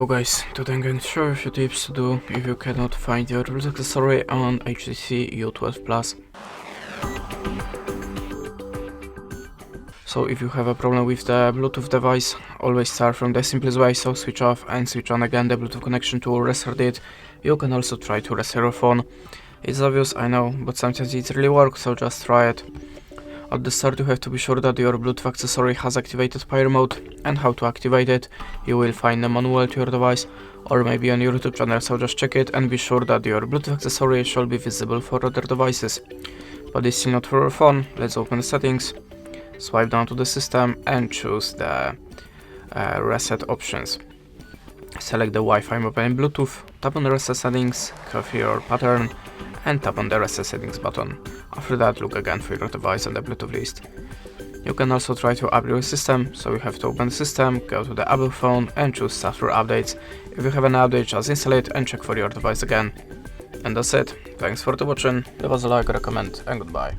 So guys, today I'm going to show you a few tips to do if you cannot find your Bluetooth accessory on HTC U12 Plus. So if you have a problem with the Bluetooth device, always start from the simplest way, so switch off and switch on again the Bluetooth connection to restart it. You can also try to reset your phone. It's obvious, I know, but sometimes it really works, so just try it. At the start you have to be sure that your Bluetooth accessory has activated pair mode, and how to activate it you will find a manual to your device or maybe on your YouTube channel, so just check it and be sure that your Bluetooth accessory should be visible for other devices. But it's still not for your phone. Let's open the settings, swipe down to the system and choose the reset options. Select the Wi-Fi, mobile and Bluetooth, tap on the reset settings, copy your pattern and tap on the reset settings button. After that, look again for your device on the Bluetooth list. You can also try to update your system, so you have to open the system, go to the Apple phone and choose software updates. If you have an update, just install it and check for your device again. And that's it. Thanks for watching, leave us a like or a comment and goodbye.